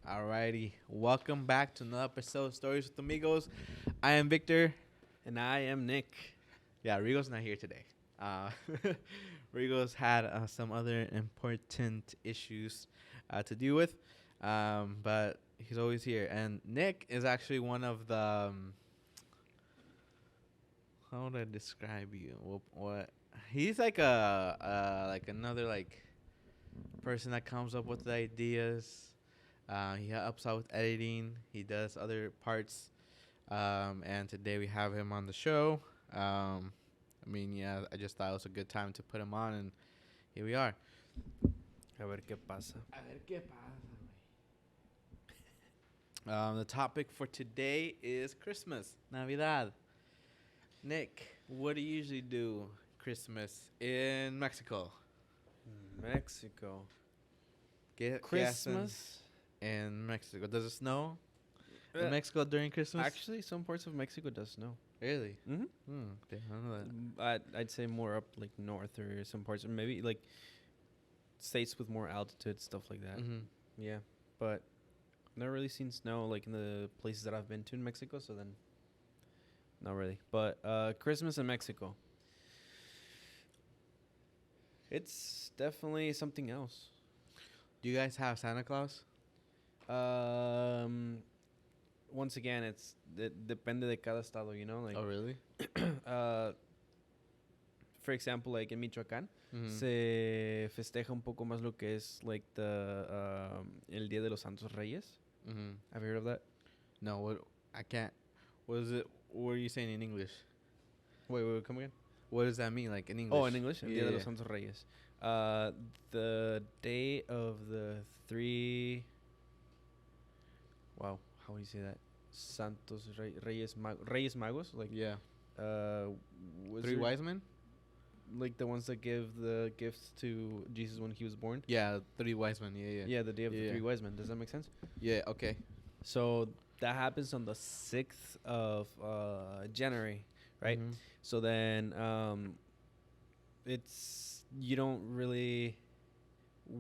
Alrighty, welcome back to another episode of Stories with Amigos. I am Victor. And I am Nick. Yeah, Rigo's not here today. Uh, Rigo's had some other important issues to deal with, but he's always here. And Nick is actually one of the how would I describe you? What? He's like like another like person that comes up with the ideas. He helps out with editing. He does other parts. And today we have him on the show. I just thought it was a good time to put him on, and here we are. A ver qué pasa. A ver qué pasa, the topic for today is Christmas, Navidad. Nick, what do you usually do Christmas in Mexico? Mexico. Christmas in Mexico. Does it snow in Uh, Mexico during Christmas? Actually, some parts of Mexico does snow. Really? Mm-hmm. I don't know that. I'd say more up like north or some parts, or maybe like states with more altitude, stuff like that. Mm-hmm. Yeah, but never really seen snow like in the places that I've been to in Mexico. So then, not really. But Christmas in Mexico, it's definitely something else. Do you guys have Santa Claus? Um, Once again, depende de cada estado, you know, like Oh, really? uh, for example, like in Michoacán, Mm-hmm. se festeja un poco más lo que es like the el Día de los Santos Reyes. Mm-hmm. Have you heard of that? No, what? I can't. What is it? What are you saying in English? Wait, come again? What does that mean, like in English? Oh, in English, el Día de los Yeah. Santos Reyes. The day of the three. Wow, how do you say that? Santos Reyes Magos, like Yeah. was Three there- wise men? like the ones that give the gifts to Jesus when he was born. Yeah, three wise men. Yeah, yeah. Yeah, the day of Yeah, the yeah. three wise men. Does that make sense? Yeah, okay. So that happens on the 6th of January, right? Mhm. So then it's you don't really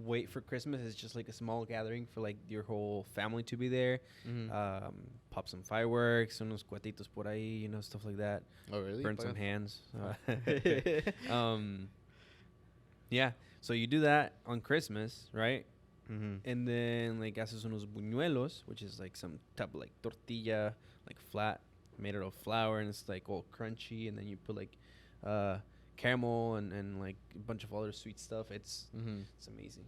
wait for Christmas. It's just like a small gathering for like your whole family to be there. Mhm. Pop some fireworks, unos cuatitos por ahí, you know, stuff like that. Oh, really? Burn some hands. Oh. Yeah. So you do that on Christmas, right? Mhm. And then like haces unos buñuelos, which is like some type of like tortilla, like flat, made out of flour, and it's like all crunchy. And then you put like caramel and like a bunch of other sweet stuff. It's Mhm. amazing.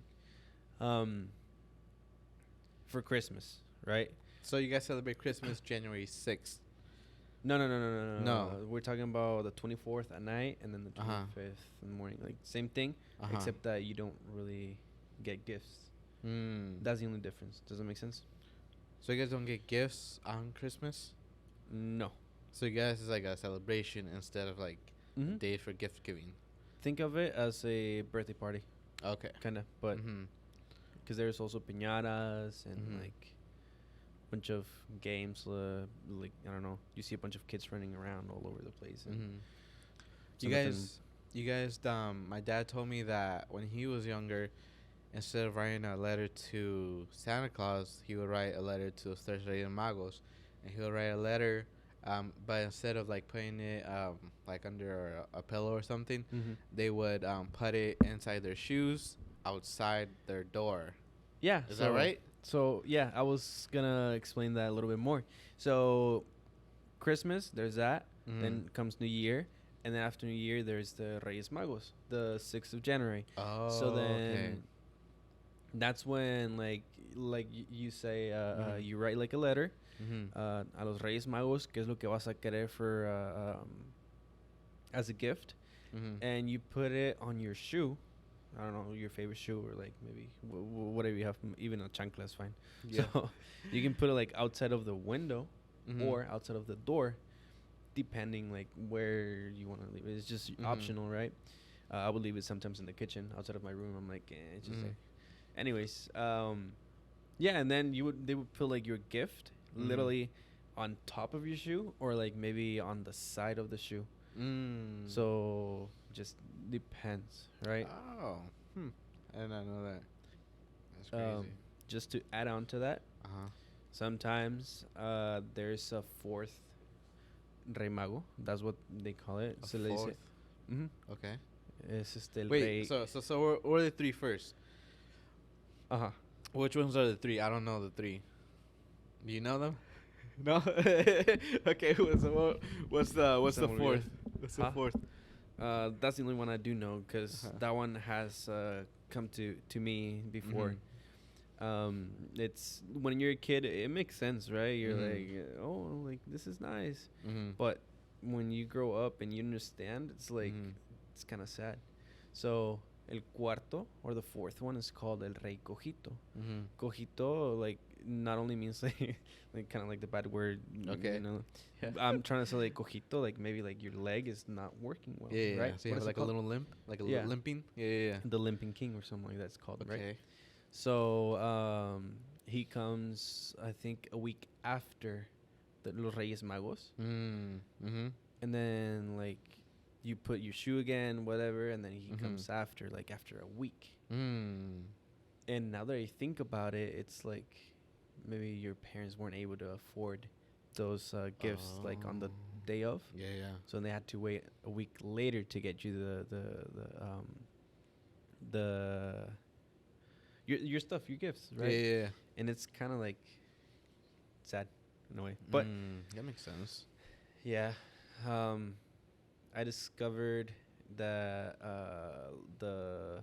For Christmas, right? So you guys celebrate Christmas January 6th. No. No. We're talking about the 24th at night and then the 25th Uh-huh. in the morning. Like same thing, Uh-huh. except that you don't really get gifts. That's the only difference. Does that make sense? So you guys don't get gifts on Christmas? No. So you guys is like a celebration instead of like Mm-hmm. a day for gift giving. Think of it as a birthday party, Okay. kind of, but Mhm. because there's also piñatas and Mhm. like bunch of games. Like I don't know, you see a bunch of kids running around all over the place. And Mhm. so You nothing- guys, my dad told me that when he was younger, instead of writing a letter to Santa Claus, he would write a letter to los Tres Reyes Magos, and he would write a letter, but instead of like putting it like under a pillow or something, Mhm. they would put it inside their shoes, outside their door. Yeah, Is that right? So yeah, I was gonna explain that a little bit more. So Christmas, there's that. Then comes New Year, and then after New Year, there's the Reyes Magos, the 6th of January. Oh, So then okay. that's when you say Mhm. you write like a letter Mhm. a los Reyes Magos, qué es lo que vas a querer for as a gift, Mhm. and you put it on your shoe. I don't know, your favorite shoe, or like maybe whatever you have, even a chancla is fine. Yeah. So you can put it like outside of the window Mhm. or outside of the door, depending like where you want to leave it. It's just Mhm. optional, right? I would leave it sometimes in the kitchen outside of my room. I'm like, it's just Mhm. there. Anyways, yeah, and then they would put like your gift Mhm. literally on top of your shoe, or like maybe on the side of the shoe. So just depends, right? Oh. I did not know that. That's crazy. just to add on to that, Uh-huh. sometimes there's a fourth Rey Mago. That's what they call it. A Se le dice. fourth. Mm-hmm. Okay. Es el Wait, rey. so we're the three first. Uh-huh. Which ones are the three? I don't know the three. Do you know them? No. Okay. What's the Se me olvidó. fourth? What's the Huh? fourth? That's the only one I do know because Uh-huh. that one has come to me before. It's when you're a kid, it makes sense, right? You're Mhm. like, oh, like this is nice. Mm-hmm. But when you grow up and you understand, it's like it's kind of sad. So el cuarto or the fourth one is called el rey cojito. Mm-hmm. Cojito like not only means like kind of like the bad word. Okay. You know, Yeah. I'm trying to say like cojito, like maybe like your leg is not working well. Yeah, yeah, right. So you What have is it like a called? little limp, like a Yeah. little limping. Yeah, yeah, The limping king or something like that's called, yeah. right? Okay. So he comes, I think, a week after the Los Reyes Magos, Mm-hmm. and then like you put your shoe again, whatever, and then he Mhm. comes after a week. Mm. And now that I think about it, it's like maybe your parents weren't able to afford those gifts like on the Oh. day of, Yeah, yeah. so they had to wait a week later to get you the your stuff, your gifts, right? Yeah, yeah, yeah. And it's kind of like sad in a way, but that makes sense. yeah, I discovered that the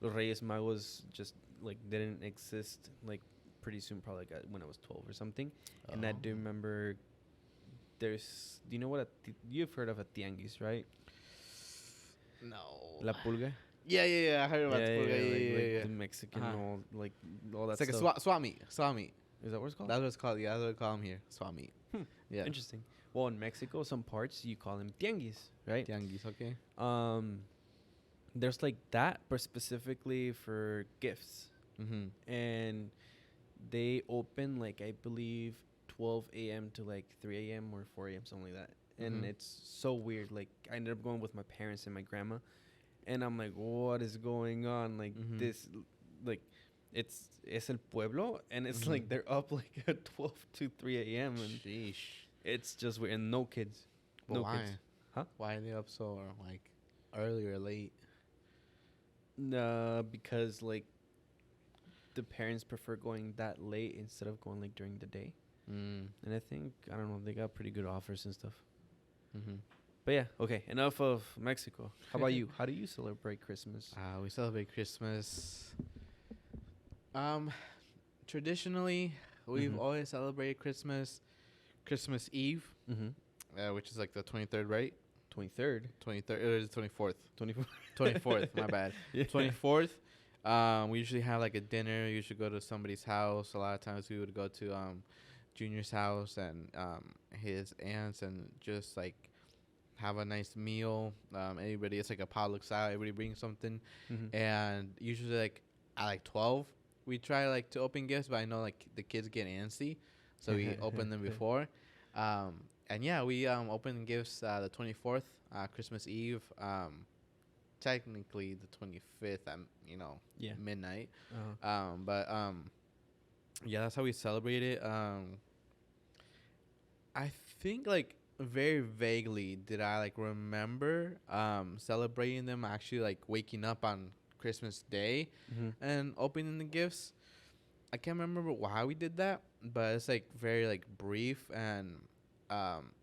Los Reyes Magos just like didn't exist like pretty soon, probably like when I was 12 or something. And I do Oh. remember do you know what you've heard of a tianguis, right? No. La pulga. Yeah, yeah, yeah. I heard about the yeah, yeah, like, yeah, like yeah. the Mexican Uh-huh. all that It's like a stuff. swap meet. Swap meet. Is that what it's called? That's what it's called. Yeah, that's what we call them here. Swap meet. Yeah. Interesting. Well, in Mexico, some parts you call them tianguis, right? Tianguis, okay. There's like that, but specifically for gifts, Mm-hmm. and they open like I believe 12 a.m. to like 3 a.m. or 4 a.m. something like that, and Mhm. it's so weird. Like I ended up going with my parents and my grandma, and I'm like, what is going on? Like Mhm. this, like it's el pueblo, and it's Mhm. like they're up like at 12 to 3 a.m. and Sheesh. it's just weird, and no kids. But No why? kids. Huh? Why are they up so like early or late? Because like the parents prefer going that late instead of going like during the day. Mm. And I think I don't know, they got pretty good offers and stuff. Mm-hmm. But yeah, okay. Enough of Mexico. How about you? How do you celebrate Christmas? We celebrate Christmas. Traditionally, we've Mhm. always celebrated Christmas Eve, Mm-hmm. which is like the 23rd, right? 23rd, 23rd or is it 24th? 24th. 24th, my bad. Yeah. 24th. We usually have like a dinner. We usually go to somebody's house. A lot of times we would go to Junior's house and his aunts and just like have a nice meal. Everybody, it's like a potluck style. Everybody brings something, Mm-hmm. and usually like at like 12, we try like to open gifts. But I know like the kids get antsy, so we open them before. And yeah, we open gifts the 24th, Christmas Eve. Technically the 25th at Yeah. midnight. Uh-huh. But yeah, that's how we celebrate it. I think like very vaguely did I like remember celebrating them actually like waking up on Christmas Day Mm-hmm. and opening the gifts. I can't remember why we did that, but it's like very like brief and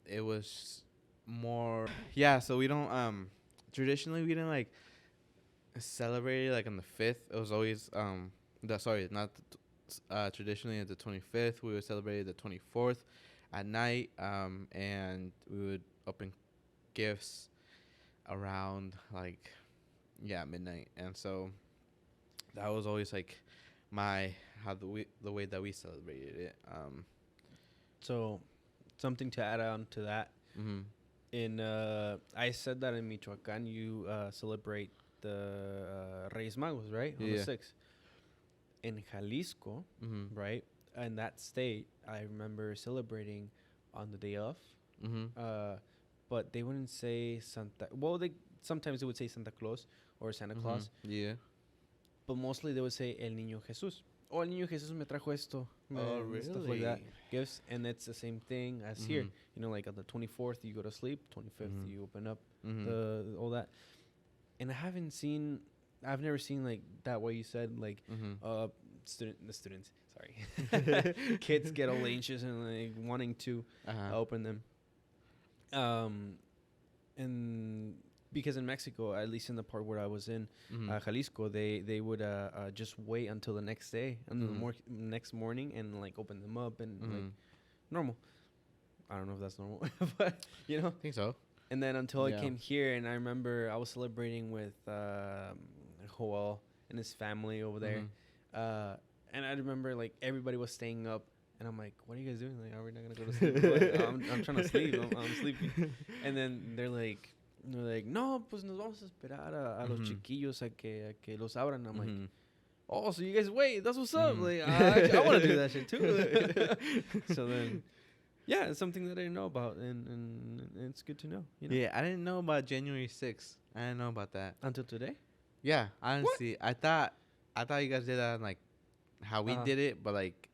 it was more yeah, so we don't traditionally we didn't like celebrate it like on the 5th. It was always traditionally at the 25th. We would celebrate the 24th at night, and we would open gifts around like midnight. And so that was always like the way that we celebrated it. So, something to add on to that. Mm-hmm. I said that in Michoacan you celebrate the Reyes Magos, right? On Yeah. the 6th. In Jalisco, Mm-hmm. right? In that state, I remember celebrating on the day off. Mm-hmm. But they wouldn't say Santa. Well, they sometimes they would say Santa Claus or Santa Claus, Yeah. but mostly they would say El Niño Jesús. oh, el niño Jesús me trajo esto. Oh, and stuff like that. really? Gifts, and it's the same thing as here. Mhm. You know, like on the 24th you go to sleep, 25th Mhm. you open up Mhm. the all that. And I've never seen like that way you said like Mhm. students, sorry, kids get all anxious and like wanting to Uh-huh. open them. And because in Mexico, at least in the part where I was in, Mhm. Jalisco, they would just wait until the next day, until Mhm. next morning, and like open them up and like Mhm. normal. I don't know if that's normal, but you know. I think so. And then until I Yeah. came here, and I remember I was celebrating with Joel and his family over there. Mhm. And I remember like everybody was staying up, and I'm like, "What are you guys doing? Like, are we not gonna go to sleep?" Like, I'm trying to sleep. I'm sleeping. And then they're like, "No, pues nos vamos a esperar a los Mhm. chiquillos a que los abran." I'm like, Mhm. "Oh, so you guys wait? That's what's up. Mhm. Like, I want to do that shit too." So then, yeah, it's something that I didn't know about, and it's good to know. You know, Yeah, I didn't know about January 6th. I didn't know about that. until today. Yeah, honestly, I thought you guys did that on, like how we Uh-huh. did it, but like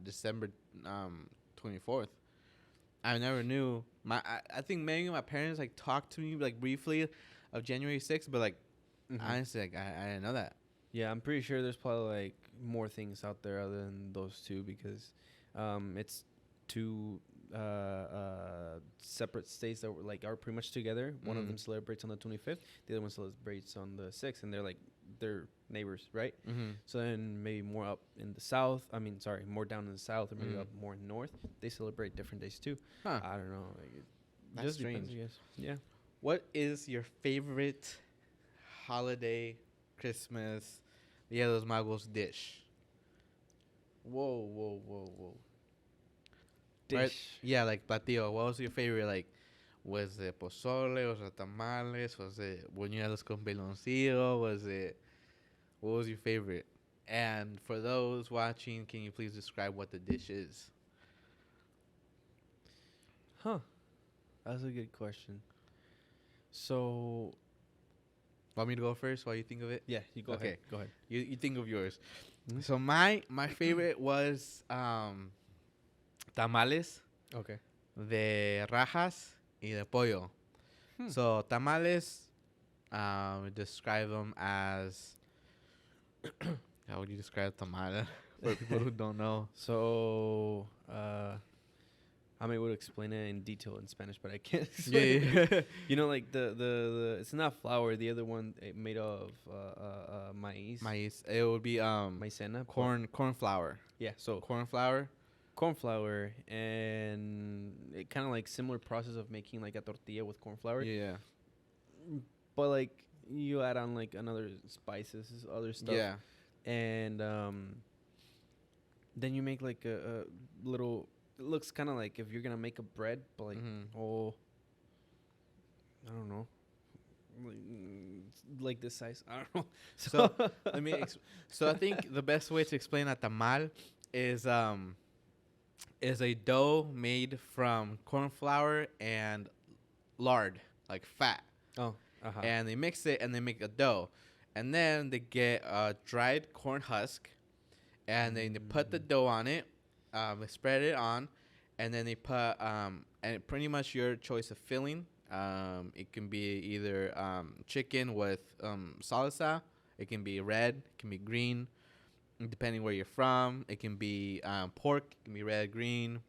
December 24th. I never knew. I think maybe my parents like talked to me like briefly of January 6th, but like Mhm. honestly, like I didn't know that. Yeah, I'm pretty sure there's probably like more things out there other than those two because it's two separate states that were like are pretty much together. One of them Mhm. celebrates on the 25th, the other one celebrates on the 6th, and they're neighbors, right? Mm-hmm. So then maybe more up in the south. I mean, sorry, more down in the south, or maybe Mhm. up more in the north. They celebrate different days too. Huh. I don't know. Like, it That's just depends, strange. I guess. Yeah. What is your favorite holiday, Christmas, Dia de los Magos dish? Whoa, whoa, whoa, whoa. Right? Dish. Yeah, like platillo. What was your favorite? Like, was it pozole? Was it tamales? Was it buñuelos con piloncillo? What was your favorite? And for those watching, can you please describe what the dish is? Huh. That's a good question. So Want me to go first while you think of it? yeah, you go Okay. ahead. Go ahead. You think of yours. Mhm. So my favorite was tamales Okay. de rajas y de pollo. Hmm. So tamales, we describe them as how would you describe tamal for people who don't know? So I'm able to explain it in detail in Spanish, but I can't. Yeah, explain it. yeah. You know, like the it's not flour. The other one made of maize. Maize. It would be Maicena. but- corn flour. Yeah. So Corn flour. corn flour, and it kind of like similar process of making like a tortilla with corn flour. Yeah. But like you add on like another spices, other stuff. Yeah. And then you make like a little. It looks kind of like if you're gonna make a bread, but like Mhm. I don't know, like this size. I don't know. So let me. So I think the best way to explain a tamal is a dough made from corn flour and lard, like fat, oh, uh-huh. and they mix it and they make a dough, and then they get a dried corn husk, and then they put the dough on it, they spread it on, and then they put and pretty much your choice of filling. It can be either chicken with salsa. It can be red. It can be green, depending where you're from. It can be pork. It can be red, green.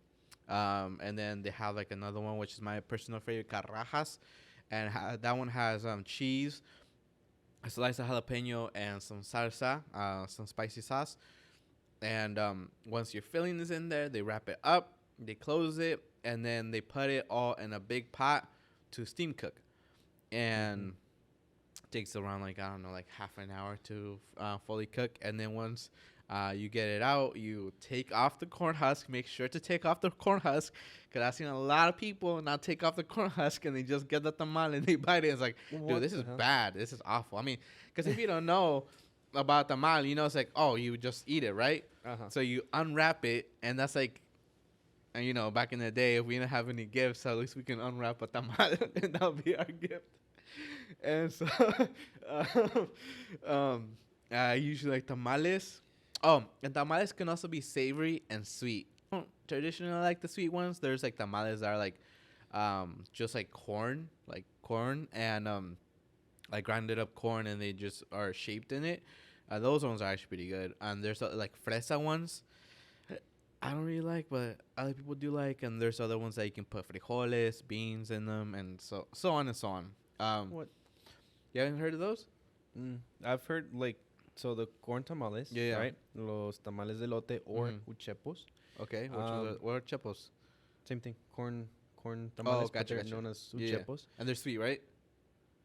And then they have like another one, which is my personal favorite, carrajas, and that one has cheese, a slice of jalapeno, and some salsa, some spicy sauce. And once your filling is in there, they wrap it up, they close it, and then they put it all in a big pot to steam cook. And takes around like, I don't know, like half an hour to fully cook. And then once you get it out, you take off the corn husk. Make sure to take off the corn husk, because I've seen a lot of people not take off the corn husk and they just get the tamal and they bite it. It's like, dude, this is bad. This is awful. I mean, because if you don't know about tamal, you know, it's like, oh, you just eat it, right? Uh-huh. So you unwrap it, and that's like, and you know, back in the day, if we didn't have any gifts, at least we can unwrap a tamal, and that'll be our gift. And so, I usually like tamales. Oh, and tamales can also be savory and sweet. Traditionally, like the sweet ones, there's like tamales that are like, just like corn and like grinded up corn, and they just are shaped in it. Those ones are actually pretty good. And there's like fresa ones. I don't really like, but other people do like. And there's other ones that you can put frijoles, beans in them, and so on and so on. What? You haven't heard of those? I've heard like so the corn tamales, Yeah, yeah. right? Los tamales de lote or Mhm. uchepos. Okay, Um, what are chepos? Same thing. Corn tamales, but gotcha, they're gotcha. known as Yeah, yeah. uchepos. And they're sweet, right?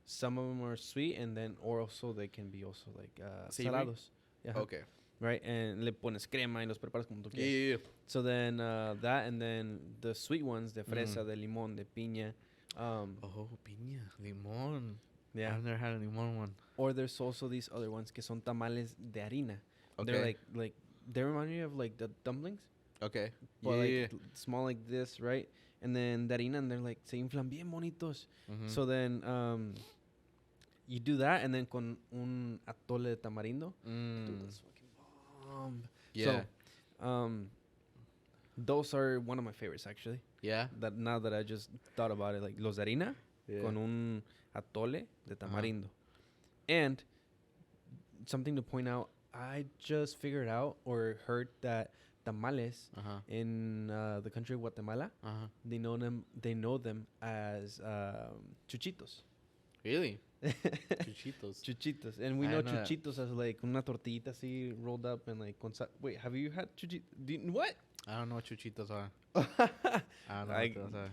Some of them are sweet, and then or also they can be also like Savory? salados. Yeah. Okay. Right, and le pones crema y los preparas como tú Yeah, quieras. yeah, yeah. So then that, and then the sweet ones, de fresa, Mm. de limón, de piña. Oh, piña, limón. Yeah. I've never had a limón one. Or there's also these other ones que son tamales de harina. Okay. They're like they remind me of like the dumplings, Okay. but Yeah, like yeah. small like this, right? And then de harina, and they're like se inflan bien bonitos. Mhm. So then you do that, and then con un atole de tamarindo. Dude, that's fucking bomb. Yeah. So, those are one of my favorites actually. Yeah. That now that I just thought about it, like los de harina Yeah. con un atole de tamarindo. And something to point out, I just figured out or heard that tamales Uh-huh. in the country of Guatemala, Uh-huh. they know them as chuchitos. Really? Chuchitos. Chuchitos. And we I know know that. chuchitos as like una tortillita así rolled up and like wait, have you had chuchitos? What? I don't know what chuchitos are. I don't know Like, what those are.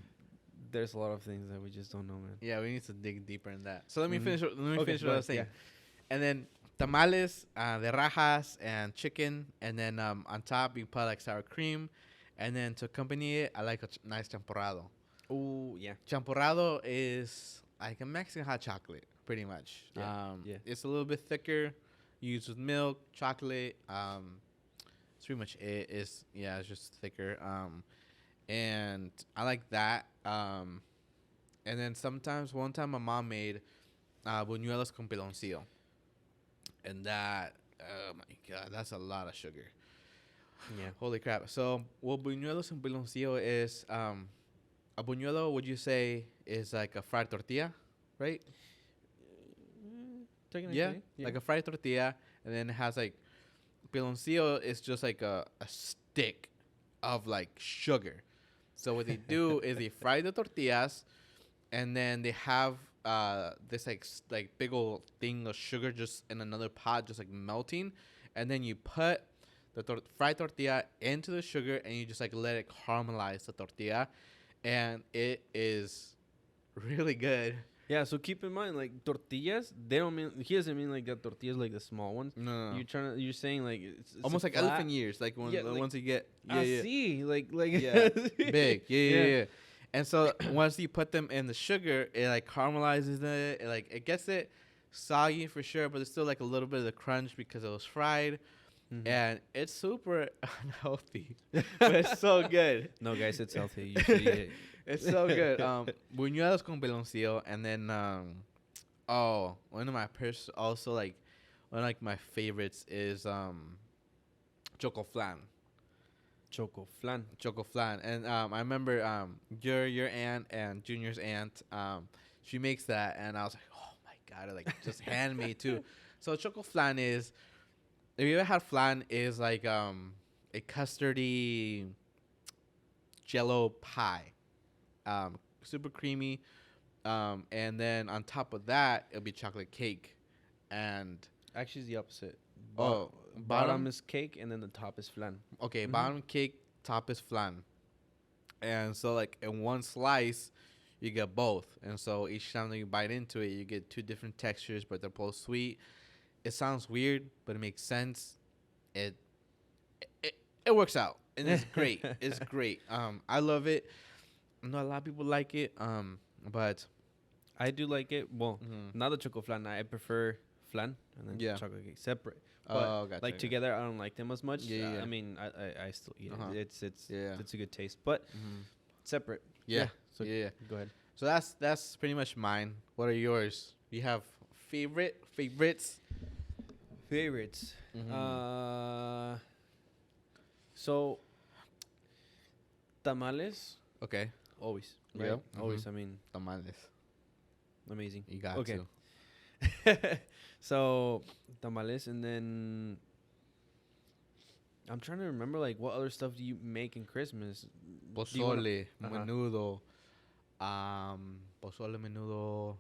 there's a lot of things that we just don't know, man. Yeah, we need to dig deeper in that. So let me Mhm. finish. Let me Okay, finish go what I was ahead, saying. And then tamales, de rajas, and chicken, and then on top you put like sour cream, and then to accompany it, I like a nice champurrado. Oh, yeah. Champurrado is like a Mexican hot chocolate, pretty much. Yeah, yeah. It's a little bit thicker, used with milk, chocolate. It's pretty much it. It's just thicker. And I like that. And then sometimes, one time, my mom made buñuelos con piloncillo, and that, oh my god, that's a lot of sugar. Yeah. Holy crap! So, what buñuelos con piloncillo is? A buñuelo, would you say, is like a fried tortilla, right? Yeah, like a fried tortilla, and then it has like piloncillo is just like a stick of like sugar. So what they do is they fry the tortillas, and then they have this like big old thing of sugar just in another pot, just like melting, and then you put the fried tortilla into the sugar, and you just like let it caramelize the tortilla, and it is really good. Yeah, so keep in mind, like tortillas, they don't mean he doesn't mean like the tortillas like the small ones. No. You're saying like it's Almost like flat. elephant ears, like when Yeah, the like, ones you get. I see, like Yeah, big. Yeah. Yeah. And so once you put them in the sugar, it like caramelizes it. It gets it soggy for sure, but it's still like a little bit of the crunch because it was fried, Mhm. and it's super unhealthy, but it's so good. No, guys, it's healthy. You should eat it. It's so good. Buñuelos con piloncillo, and then one of my also like one of like my favorites is choco flan. Choco flan. Choco flan, and I remember your aunt and Junior's aunt, she makes that, and I was like, oh my god, like just handmade too. So choco flan is, if you ever had flan, is like a custardy jello pie, super creamy, and then on top of that it'll be chocolate cake, and Actually, it's the opposite. Oh, bottom bottom? is cake, and then the top is flan. okay, Mhm. bottom cake, top is flan. And so, like, in one slice, you get both. And so, each time that you bite into it, you get two different textures, but they're both sweet. It sounds weird, but it makes sense. It it works out, and it's great. It's great. I love it. I know a lot of people like it. But I do like it. Well, mhm. not the choco flan. I prefer flan and then Yeah. chocolate cake separate. But Oh, gotcha. like gotcha. together, I don't like them as much. Yeah, yeah. I mean, I still eat Uh-huh. it. It's Yeah. it's a good taste, but Mhm. separate. Yeah. So Yeah. go ahead. So that's pretty much mine. What are yours? Do you have favorites? Favorites. Mhm. So tamales, Okay. always, right? Yep. Always. I mean, Tamales. amazing. You got Okay. to. So tamales, and then I'm trying to remember like what other stuff do you make in Christmas? Do you wanna- Pozole, Uh-huh. menudo, pozole, menudo,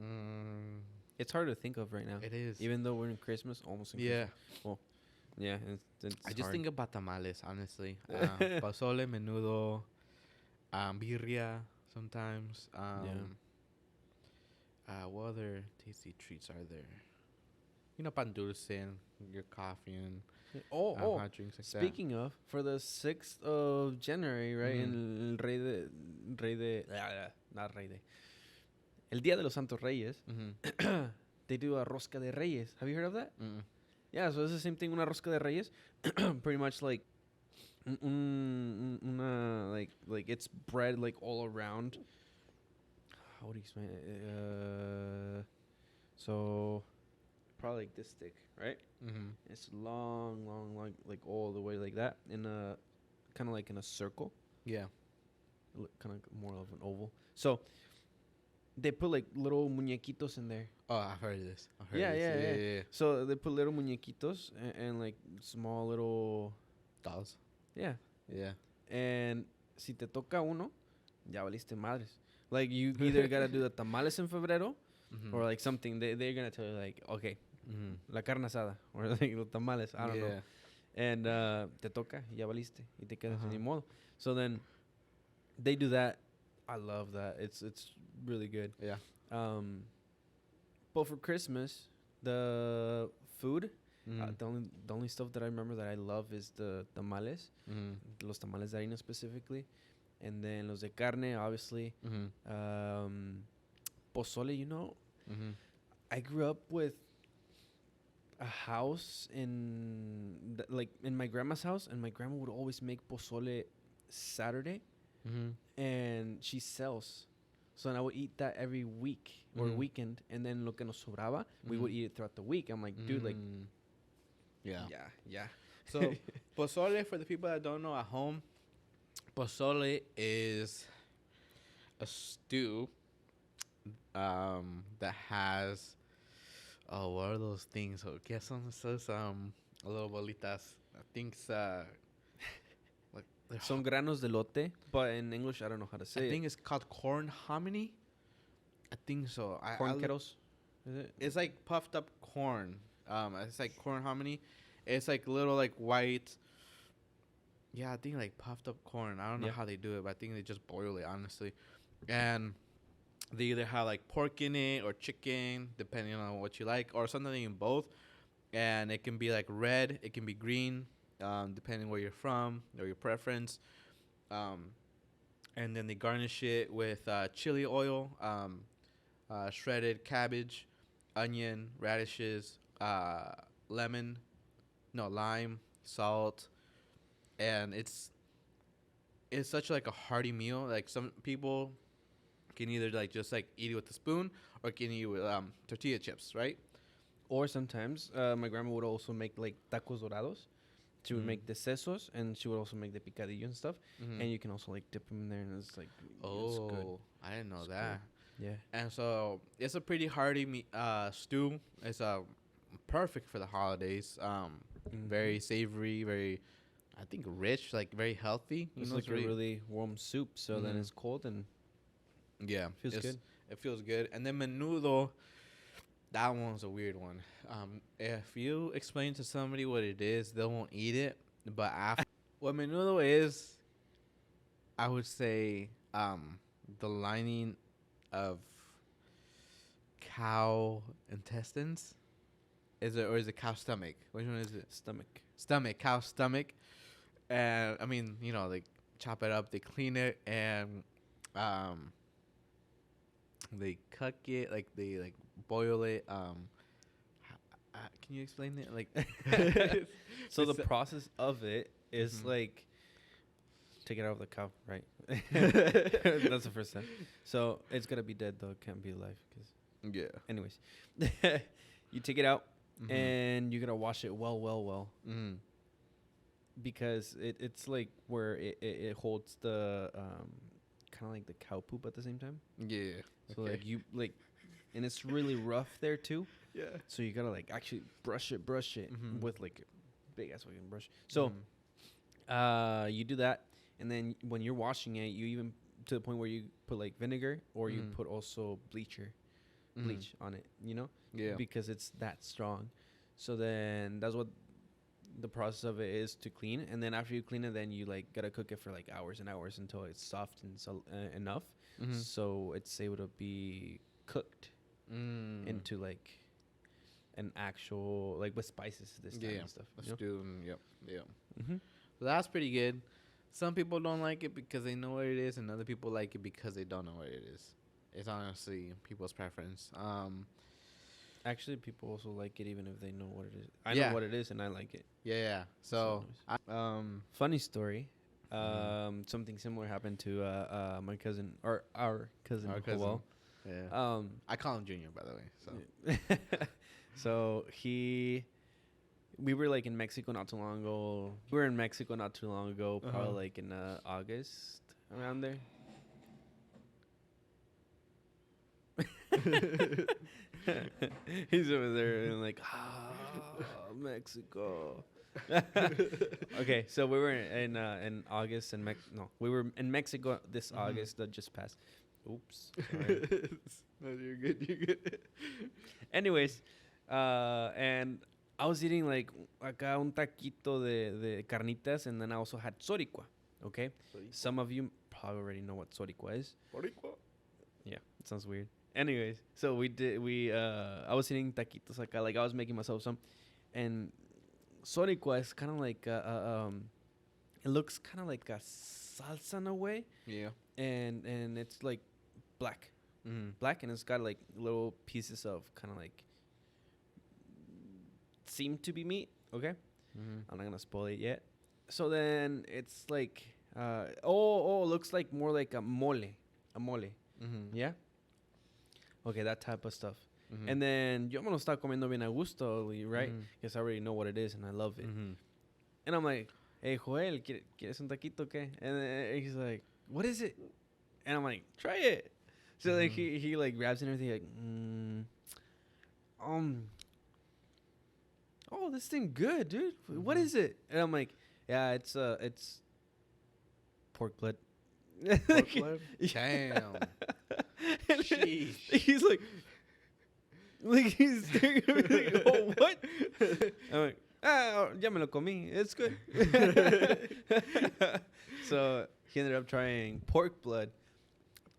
mm, It's hard to think of right now, it is. even though we're in Christmas, almost in Yeah, Christmas. Yeah, it's I just hard. think about tamales, honestly. Pozole, menudo, birria sometimes. What other tasty treats are there? You know, pan dulce and your coffee and Oh, hot drinks like speaking of, for the 6th of January, right? Mhm. El Rey de, not Rey de, El Día de los Santos Reyes, that. Mm-hmm. they do a rosca de Reyes. Have you heard of that? Mm-mm. Yeah, so it's the same thing, una rosca de Reyes. Pretty much like, una, like it's bread like all around. How would you explain it? So, probably like this thick, right? Mm-hmm. It's long, like all the way like that, in a kind of like in a circle, Yeah. kind of more of an oval. So they put like little muñequitos in there. Oh, I've heard of this. I've heard Yeah, of this. yeah. So they put little muñequitos and like small little, Dolls. yeah. Yeah. And si te toca uno, ya valiste madres. Like you either gotta do the tamales en febrero Mm-hmm. or like something. They're gonna tell you like, okay, Mm-hmm. la carne asada or like los tamales. I don't know. And te toca, ya valiste, y te quedas Uh-huh. ni modo. So then they do that. I love that. It's really good. Yeah. But for Christmas, the food, Mm-hmm. the only stuff that I remember that I love is the tamales, Mm-hmm. los tamales de harina specifically, and then los de carne, obviously. Mm-hmm. Pozole, you know, Mm-hmm. I grew up with a house like in my grandma's house, and my grandma would always make pozole Saturday, Mm-hmm. and she sells. So then I would eat that every week or Mhm. weekend, and then lo que nos sobraba, we would Mhm. eat it throughout the week. I'm like, dude, like, Yeah. yeah. So, pozole, for the people that don't know at home, pozole is a stew that has, oh, what are those things? Oh, ¿qué son esos, little bolitas? I think it's, like, they're Son granos de lote, but in English, I don't know how to say I think it. it's called corn hominy. I think so. Corn kettles, is it? It's like puffed up corn. It's like corn hominy. It's like little like white. Yeah, I think like puffed up corn. I don't know Yeah. how they do it, but I think they just boil it honestly, and they either have like pork in it or chicken, depending on what you like, or something in both. And it can be like red, it can be green, depending where you're from or your preference. And then they garnish it with chili oil, shredded cabbage, onion, radishes, lime, salt, and it's such like a hearty meal. Like some people can either like just like eat it with a spoon or can eat it with tortilla chips, right? Or sometimes my grandma would also make like tacos dorados. She would Mm. make the sesos, and she would also make the picadillo and stuff. Mm-hmm. And you can also like dip them in there, and it's like, it's good. Oh, I didn't know It's that. Yeah. And so it's a pretty hearty stew. It's perfect for the holidays. Very savory, very, I think, rich, like very healthy. It's like a really warm soup, so then Mhm. it's cold and yeah, feels it's- good. It feels good. And then menudo, that one's a weird one. If you explain to somebody what it is, they won't eat it. But after, what menudo is, I would say the lining of cow intestines. Is it, or is it cow stomach? Which one is it? Stomach. Stomach, cow stomach. And I mean, you know, they chop it up, they clean it, and they cook it, like they like boil it. Can you explain it? Like, So the It's- process of it is Mhm. like take it out of the cow, right? That's the first step. So it's gotta be dead though; it can't be alive because Yeah. Anyways, you take it out Mhm. and you gotta wash it well, Mhm. because it's like where it holds the kind of like the cow poop at the same time. Yeah. So Okay. like you like, and it's really rough there too. Yeah. So you gotta like actually brush it Mhm. with like a big ass fucking brush. So Mhm. you do that, and then when you're washing it, you even to the point where you put like vinegar or you Mhm. put also Mhm. bleach on it, you know, Yeah. because it's that strong. So then that's what the process of it is to clean, and then after you clean it, then you like gotta cook it for like hours and hours until it's soft and so enough, Mhm. so it's able to be cooked Mm. into like an actual like with spices this time Yeah. and stuff. Let's You know? do. Yep. Yeah. Mm-hmm. So that's pretty good. Some people don't like it because they know what it is, and other people like it because they don't know what it is. It's honestly people's preference. Actually, people also like it even if they know what it is. I know Yeah. what it is, and I like it. Yeah. So So, funny story. Mhm. Something similar happened to my cousin or our cousin Our cousin. Joel. Yeah. Um, I call him Junior, by the way. So. so we were like in Mexico not too long ago. We were in Mexico not too long ago, probably Uh-huh. like in August around there. He's over there and like, Mexico. Okay, so we were in August and we were in Mexico this Mhm. August that just passed. Oops. Sorry. No, you're good. You're good. Anyways, and I was eating like acá un taquito de carnitas, and then I also had soricua. Okay, some of you probably already know what soricua is. Yeah, it sounds weird. Anyways, so I was eating taquitos acá, like I was making myself some, and soricua is kind of like it looks kind of like a salsa in a way, Yeah. and it's like black, Mm-hmm. and it's got like little pieces of kind of like seem to be meat. Okay, Mm-hmm. I'm not gonna spoil it yet. So then it's like it looks like more like a mole, Mm-hmm. yeah. Okay, that type of stuff. Mm-hmm. And then yo me lo estaba comiendo bien a gusto, right? Mhm. Because I already know what it is and I love it. Mm-hmm. And I'm like, hey, Joel, ¿quieres un taquito qué? And then he's like, what is it? And I'm like, try it. So like Mhm. he like grabs it and everything like, oh, this thing good, dude. What Mhm. is it? And I'm like, yeah, it's pork blood. Pork blood? Damn. And Sheesh. he's like he's staring at me like, oh, what? I'm like, ya me lo comí. It's good. So he ended up trying pork blood,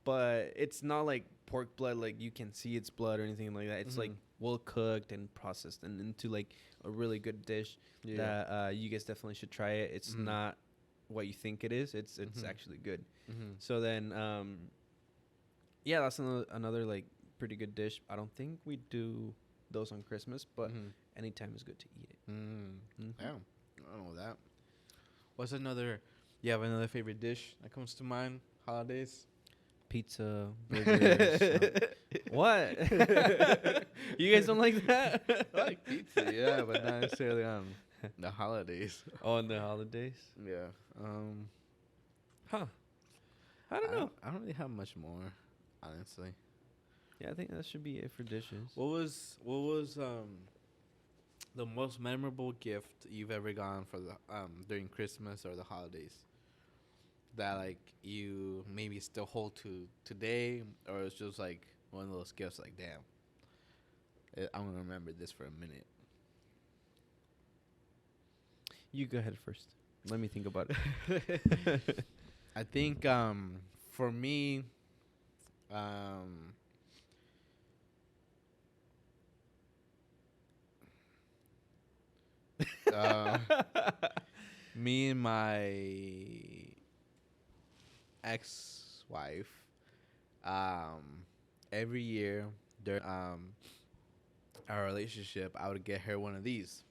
but it's not like pork blood like you can see its blood or anything like that. It's like Mhm. well cooked and processed and into like a really good dish Yeah. that you guys definitely should try it. It's Mhm. not what you think it is. It's Mhm. actually good. Mm-hmm. So then yeah, that's another like pretty good dish. I don't think we do those on Christmas, but Mm-hmm. anytime is good to eat it. Mm. Mhm. Damn. I don't know that. What's another? You have another favorite dish that comes to mind? Holidays. Pizza, burgers. What? You guys don't like that? I like pizza, yeah, but not necessarily on the holidays. On the holidays? Yeah. Huh. I don't know. I don't really have much more, honestly. Yeah, I think that should be it for dishes. What was the most memorable gift you've ever gotten for the during Christmas or the holidays? That like you maybe still hold to today, or it's just like one of those gifts like damn, I'm gonna remember this for a minute. You go ahead first. Let me think about it. I think for me um uh, me and my ex-wife, every year during our relationship, I would get her one of these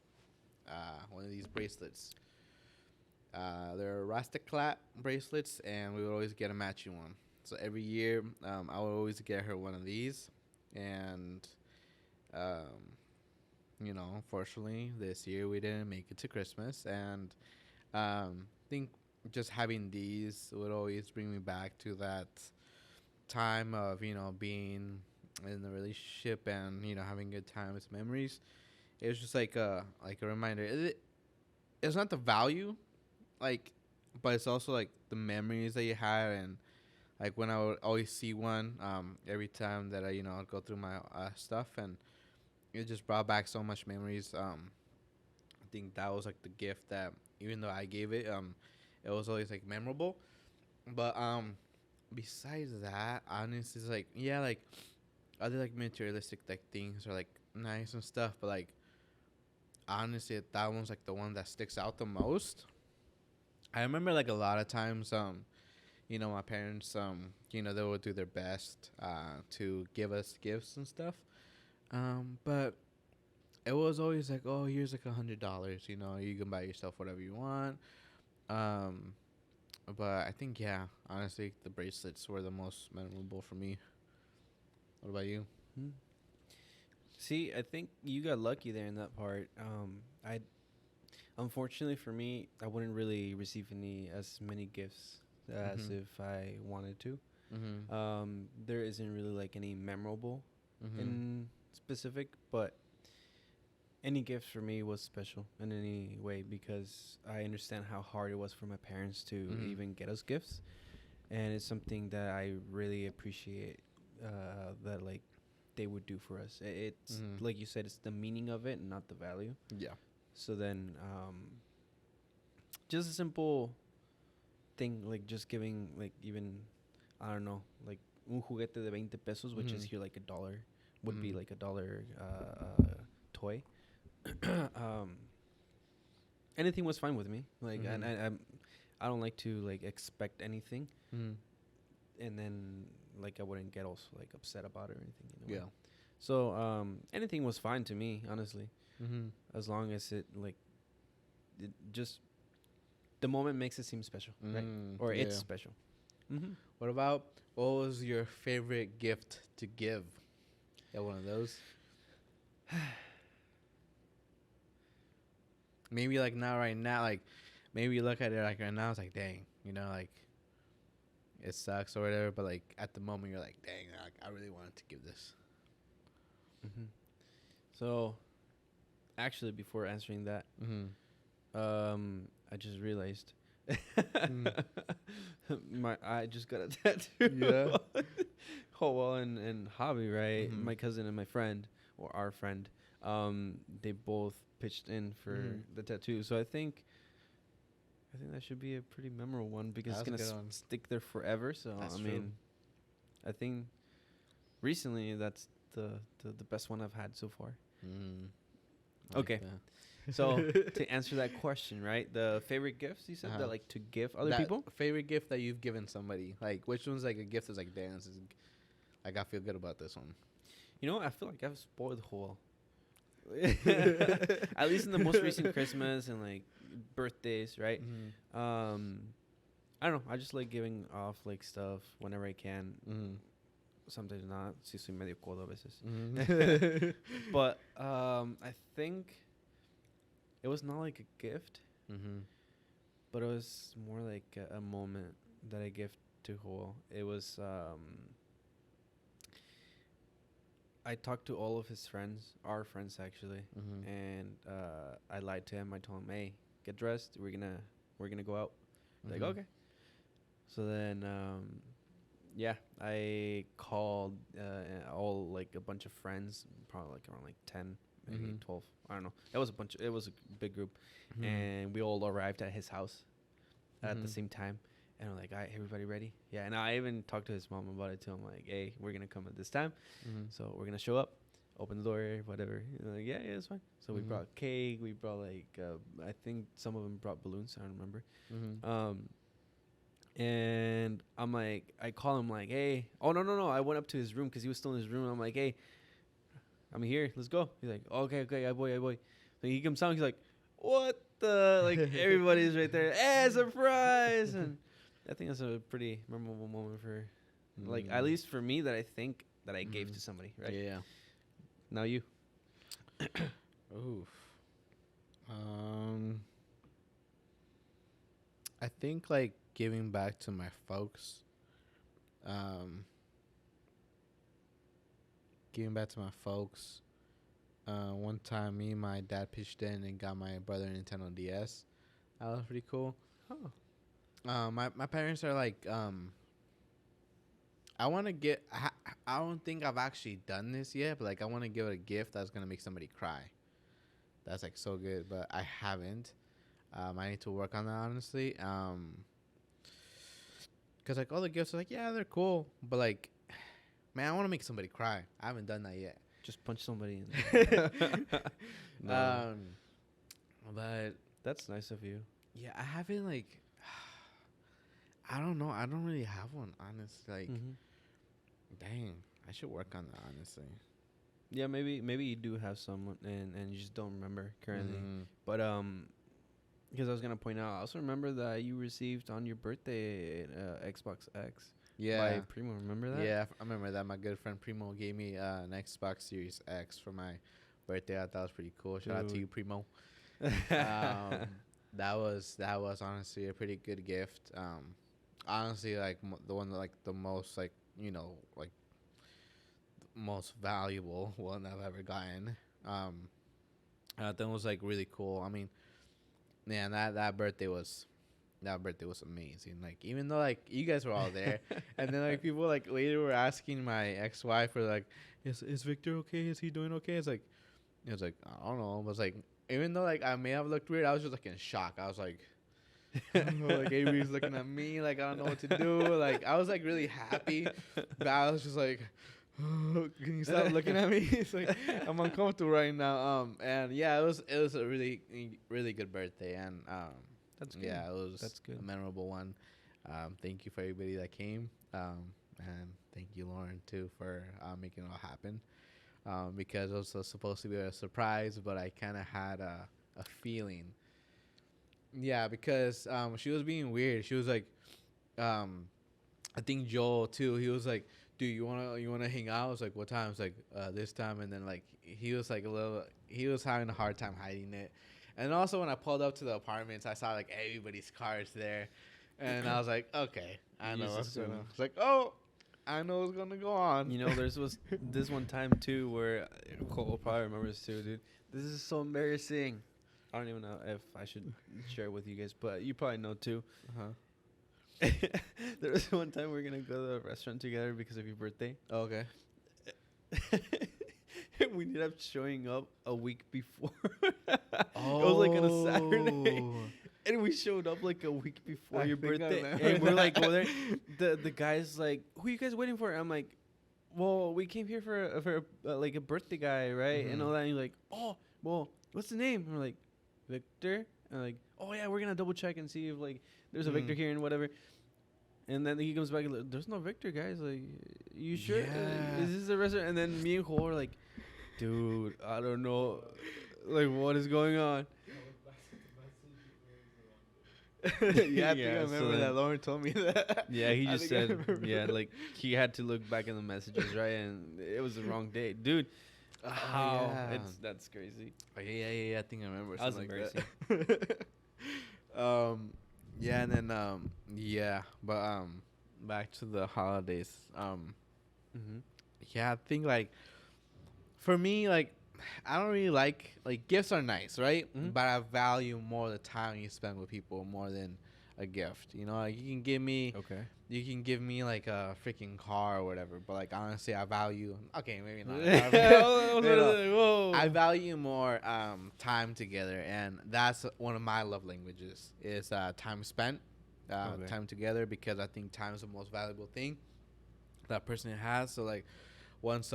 bracelets. They're Rastaclat bracelets, and we would always get a matching one. So every year, I would always get her one of these, and um, unfortunately, this year we didn't make it to Christmas, and I think just having these would always bring me back to that time of being in the relationship and having good times, memories. It was just like a reminder. It's not the value, like, but it's also like the memories that you had, and like when I would always see one every time that I'd go through my stuff, and it just brought back so much memories. I think that was like the gift that, even though I gave it, it was always like memorable. But besides that, honestly, it's like, yeah, like other like materialistic like things are like nice and stuff, but like honestly, that one's like the one that sticks out the most. I remember like a lot of times, my parents, they would do their best to give us gifts and stuff. But it was always like, oh, here's like $100. You can buy yourself whatever you want. Um, but I think, yeah, honestly, the bracelets were the most memorable for me. What about you? Hmm. See, I think you got lucky there in that part. I unfortunately for me, I wouldn't really receive any as many gifts as Mhm. if I wanted to. Mhm. There isn't really like any memorable Mhm. in specific, but any gift for me was special in any way because I understand how hard it was for my parents to Mhm. even get us gifts, and it's something that I really appreciate. That like they would do for us. It's Mhm. like you said, it's the meaning of it, not the value. Yeah. So then, just a simple thing like just giving like even I don't know like un juguete de 20 pesos, which is Mhm. here like a dollar, would be Mhm. like a dollar toy. um, Anything was fine with me. Like, and Mhm. I don't like to like expect anything, Mhm. and then like I wouldn't get also like upset about it or anything in a way. Yeah. So anything was fine to me, honestly, Mhm. as long as it like it just the moment makes it seem special, right? Or it's Yeah. special. Mm-hmm. What was your favorite gift to give? Yeah, one of those. Maybe like now, right now, like maybe you look at it like right now, it's like, dang, like it sucks or whatever. But like at the moment, you're like, dang, like, I really wanted to give this. Mm-hmm. So actually, before answering that, Mhm. I just realized Mm. my I just got a tattoo. Yeah. Oh well, and hobby, right? Mhm. My cousin and my friend, or our friend, they both pitched in for Mhm. the tattoo. So I think that should be a pretty memorable one because it's That's a gonna good one. stick there forever. So That's I true. mean, I think recently that's the best one I've had so far. Mm. I like Okay, so that. to answer that question, right? The favorite gifts you said Uh-huh. that like to give other That people. favorite gift that you've given somebody, like which one's like a gift that's like, damn, this is like I feel good about this one. You know, I feel like I've spoiled whole. At least in the most recent Christmas and like birthdays, right? Mhm. Um, I don't know. I just like giving off like stuff whenever I can. Mhm. Sometimes not. Si soy medio codo a veces. Mhm. But I think it was not like a gift, Mhm. but it was more like a moment that I give to Joel. It was I talked to all of his friends, our friends actually, Mhm. and I lied to him. I told him, "Hey, get dressed. We're gonna go out." Like, Mhm. okay. So then, yeah, I called all like a bunch of friends, probably like around like 10, maybe Mhm. 12. I don't know. It was a bunch. It was a big group, Mhm. and we all arrived at his house at the Mhm. same time. And we're like, all right, everybody ready? Yeah. And I even talked to his mom about it too. I'm like, hey, we're gonna come at this time. Mhm. So we're gonna show up, open the door, whatever. And like, yeah, it's fine. So we Mhm. brought cake. We brought like, I think some of them brought balloons. I don't remember. Mhm. And I'm like, I call him like, hey, oh no, I went up to his room because he was still in his room. And I'm like, hey, I'm here. Let's go. He's like, okay, I boy. So he comes out. He's like, what the? Like everybody's right there. Hey, surprise! And I think that's a pretty memorable moment for, like, at Mm. least for me that I think that I gave Mhm. to somebody, right? Yeah. Now you. Oof. Um, I think like giving back to my folks. Um, giving back to my folks. One time, me and my dad pitched in and got my brother a Nintendo DS. That was pretty cool. Oh. My parents are like, I want to get. I don't think I've actually done this yet, but like I want to give a gift that's gonna make somebody cry. That's like so good, but I haven't. I need to work on that honestly. Cause like all the gifts are like, yeah, they're cool, but like, man, I want to make somebody cry. I haven't done that yet. Just punch somebody in. No. But That's nice of you. yeah, I haven't like. I don't know. I don't really have one, honestly. Like, Mhm. dang, I should work on that, honestly. Yeah, maybe you do have someone and you just don't remember currently. Mhm. But because I was gonna point out, I also remember that you received on your birthday Xbox X Yeah. by Primo. Remember that? Yeah, I remember that. My good friend Primo gave me an Xbox Series X for my birthday. I thought that was pretty cool. Shout out to Dude. you, Primo. That was honestly a pretty good gift. Honestly, like the one that, like the most like like most valuable one I've ever gotten. I think it was like really cool. I mean, man, that birthday was amazing. Like even though like you guys were all there, and then like people like later were asking my ex-wife for like, is Victor okay? Is he doing okay? It was like I don't know. It was like even though like I may have looked weird, I was just like in shock. I was like, like Avery's looking at me like I don't know what to do. Like I was like really happy, but I was just like, can you stop looking at me? It's like I'm uncomfortable right now. And yeah, it was a really good birthday, and That's good. yeah, it was That's good. a memorable one. Thank you for everybody that came, and thank you Lauren too for making it all happen. Because it was supposed to be a surprise, but I kind of had a feeling. Yeah, because she was being weird. She was like, I think Joel too. He was like, "Dude, you wanna hang out?" I was like, "What time?" I was like, "This time." And then like he was like he was having a hard time hiding it. And also when I pulled up to the apartments, I saw like everybody's cars there, and I was like, "Okay, I You know just what's going on." assumed. It's like, "Oh, I know what's gonna go on." You know, was this one time too where Cole probably remembers too, dude. This is so embarrassing. I don't even know if I should share it with you guys, but you probably know too. Uh-huh. There was one time we were gonna go to a restaurant together because of your birthday. Okay. We ended up showing up a week before. It was like on a Saturday. And we showed up like a week before I your think I birthday. remember And we're like, that. over there. The guy's like, who are you guys waiting for? I'm like, well, we came here for like a birthday guy, right? And all that. And he's like, oh, well, what's the name? And we're like, Victor. And like, oh yeah, we're gonna double check and see if like there's a Victor here and whatever. And then he comes back and like, there's no Victor, guys. Like, you sure? Yeah. Is this a restaurant? And then me and Cole are like, dude, I don't know, like what is going on? Yeah, I think I Yeah, so remember then- that. Lauren told me that. Yeah, he I just think I said, remember yeah, that. like he had to look back in the messages, right? And it was the wrong date, dude. How? Yeah. That's crazy. Oh, yeah. I think I remember That was something like that. Yeah, and then yeah, but back to the holidays. Mm-hmm. Yeah, I think like for me, like I don't really like gifts are nice, right? Mhm. But I value more the time you spend with people more than a gift. You know, like you can give me like a freaking car or whatever, but like honestly, I value. Okay, maybe not. Whoa. I value more time together, and that's one of my love languages is time spent, Okay. time together, because I think time is the most valuable thing that person has. So like once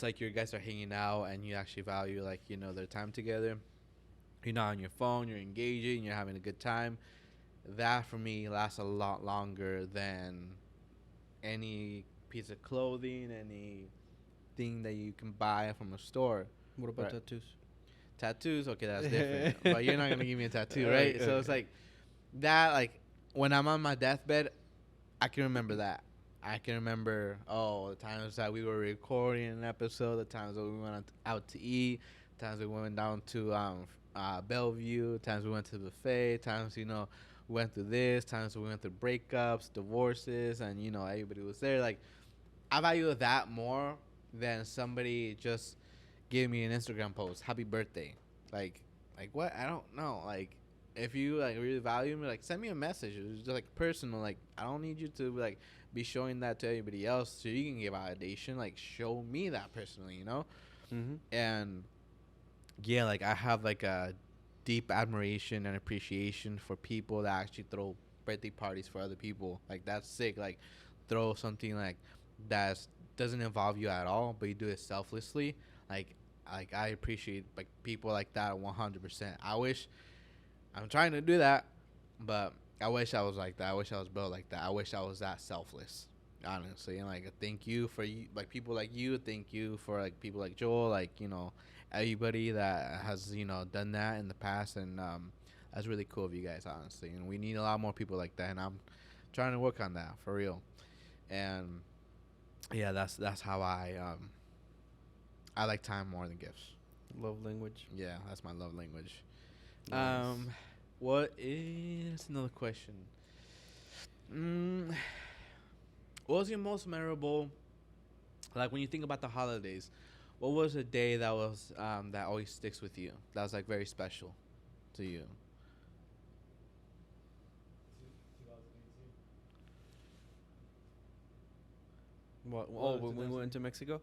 like you guys are hanging out and you actually value like their time together, you're not on your phone, you're engaging, you're having a good time. That for me lasts a lot longer than any piece of clothing, anything that you can buy from a store. What about Right. tattoos? Tattoos, okay, that's different. But you're not gonna give me a tattoo, right? Okay, So it's like that. Like when I'm on my deathbed, I can remember that. I can remember, the times that we were recording an episode, the times that we went out to eat, times we went down to Bellevue, times we went to the buffet, times we went through this, times we went through breakups, divorces, and everybody was there. Like, I value that more than somebody just giving me an Instagram post, happy birthday. Like, what? I don't know. Like, if you like really value me, like send me a message. It's just like personal. Like, I don't need you to like be showing that to everybody else so you can get validation. Like, show me that personally. Mm-hmm. And yeah, like I have like a deep admiration and appreciation for people that actually throw birthday parties for other people. Like, that's sick. Like, throw something like that doesn't involve you at all, but you do it selflessly. Like, I appreciate like people like that 100%. I wish I'm trying to do that, but I wish I was like that. I wish I was built like that. I wish I was that selfless, honestly. And like, thank you for you, like people like you. Thank you for like people like Joel, like everybody that has done that in the past, and that's really cool of you guys, honestly. And we need a lot more people like that, and I'm trying to work on that for real. And yeah, that's how I like time more than gifts. Love language. Yeah, that's my love language. Nice. What is another question? What was your most memorable? Like, when you think about the holidays, what was a day that was that always sticks with you? That was like very special to you. 2018. What? Well, Oh, when we went to Mexico I feel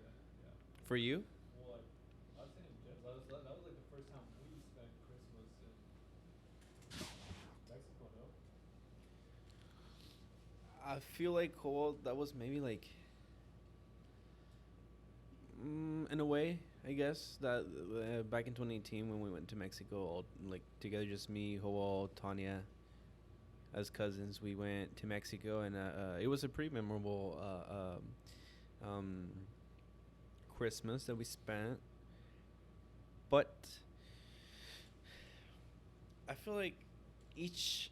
that. Yeah. for you? Well, like I was saying in general, that was like the first time we spent Christmas in Mexico. No. I feel like that was maybe like, in a way, I guess that back in 2018 when we went to Mexico, all like together, just me, Joel, Tanya, as cousins, we went to Mexico, and it was a pretty memorable Christmas that we spent. But I feel like each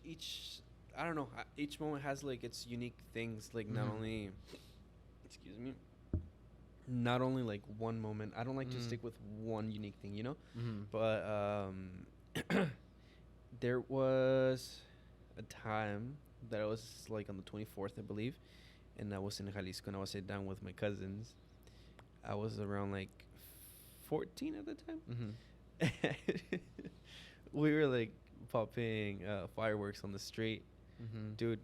I don't know, each moment has like its unique things. Like, not Mhm. only, excuse me, not only like one moment. I don't like to Mhm. stick with one unique thing. Mm-hmm. But there was a time that I was like on the 24th, I believe, and I was in Jalisco, and I was sitting down with my cousins. I was around like 14 at the time. Mm-hmm. We were like popping fireworks on the street. Mm-hmm. Dude,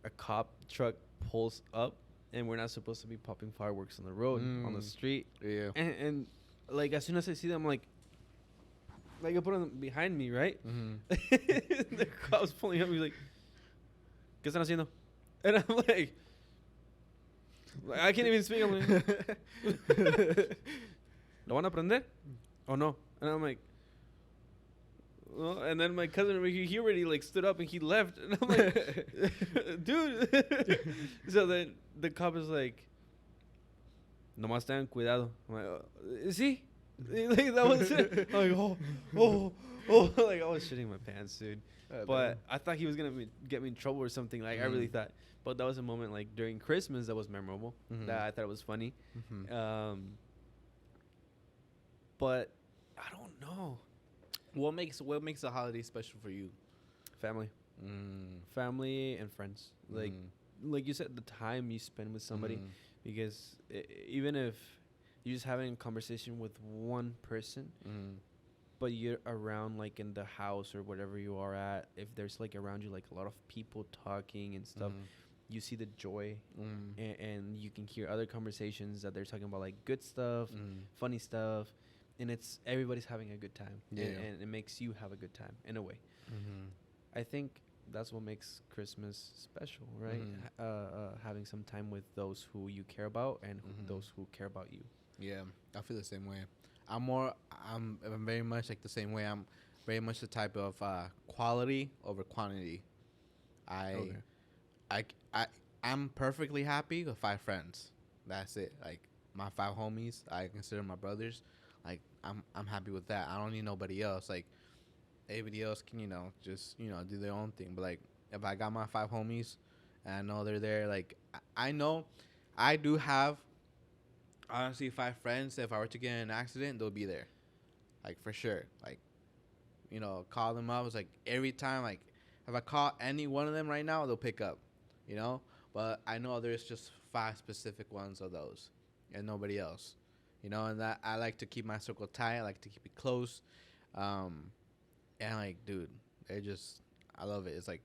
a cop truck pulls up, and we're not supposed to be popping fireworks on the road, on the Mm. street. Yeah. And like, as soon as I see them, like I put them behind me, right? Mm-hmm. The cop's pulling up. He's like, ¿Qué están haciendo? And I'm like I can't even speak. I'm like, ¿Lo van a prender? Oh no. And I'm like, well, and then my cousin, he already like stood up and he left, and I'm like, dude. So then the cop is like, nomás tengan cuidado. I'm like, sí. Like, that was it. I'm like, oh, like I was shitting my pants, dude. But I thought he was gonna get me in trouble or something. Like, I really Mm. thought. But that was a moment like during Christmas that was memorable. Mhm. That I thought it was funny. Mm-hmm. But I don't know. What makes the holiday special for you? Family. Family and friends. Like you said, the time you spend with somebody. Mhm. Because even if you're just having a conversation with one person, Mhm. but you're around like in the house or whatever you are at, if there's like around you like a lot of people talking and stuff, Mhm. you see the joy, Mhm. and you can hear other conversations that they're talking about, like good stuff, Mhm. funny stuff, and it's everybody's having a good time. Yeah. And it makes you have a good time in a way. Mhm. I think that's what makes Christmas special, right? Mhm. Having some time with those who you care about and Mhm. those who care about you. Yeah, I feel the same way. I'm very much like the same way. I'm very much the type of quality over quantity. I, Okay. I'm perfectly happy with 5 friends. That's it. Like, my 5 homies, I consider my brothers. Like, I'm happy with that. I don't need nobody else. Like, everybody else can just do their own thing. But like, if I got my 5 homies And I know they're there. Like I know, I do have honestly 5 friends. If I were to get in an accident, they'll be there, like for sure. Like, you know, call them up. It's like every time, like if I call any one of them right now, they'll pick up, you know. But I know there's just 5 specific ones of those, and nobody else, you know. And that I like to keep my circle tight. I like to keep it close, and like, dude, they're just, I love it. It's like,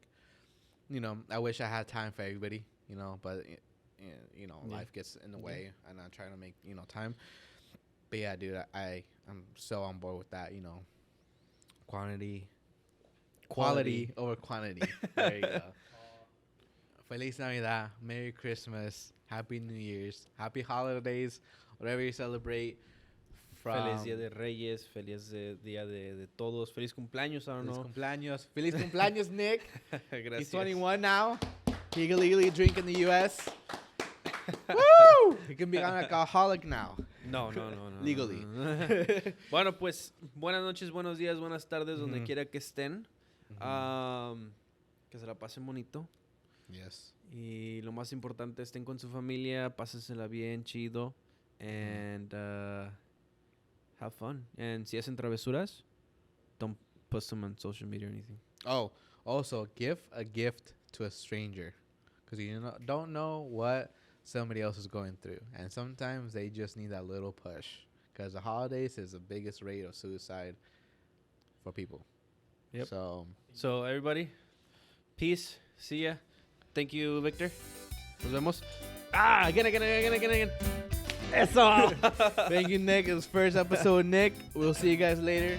you know, I wish I had time for everybody, you know, but you know, Yeah. life gets in the way, and I'm trying to make, you know, time. But yeah, dude, I'm so on board with that, you know, quality over quantity. There you go. Feliz Navidad, Merry Christmas, Happy New Year's, Happy Holidays, whatever you celebrate. Feliz Día de Reyes, feliz Día de Todos, feliz cumpleaños, I don't Feliz know. cumpleaños. Feliz cumpleaños, Nick. Gracias. He's 21 now. He can legally drink in the U.S. Woo! He can be an alcoholic now. No. Legally. Bueno, pues, buenas noches, buenos días, buenas tardes, donde Ujú. quiera que estén. Que se la pasen bonito. Yes. Y lo más importante, estén con su familia, pásensela bien, chido. And have fun. And si hacen travesuras, don't post them on social media or anything. Oh, also give a gift to a stranger, because you don't know what somebody else is going through, and sometimes they just need that little push. Because the holidays is the biggest rate of suicide for people. Yep. So Everybody, peace. See ya. Thank you, Victor. Nos vemos. Again. Eso. Thank you, Nick. It was first episode, Nick. We'll see you guys later.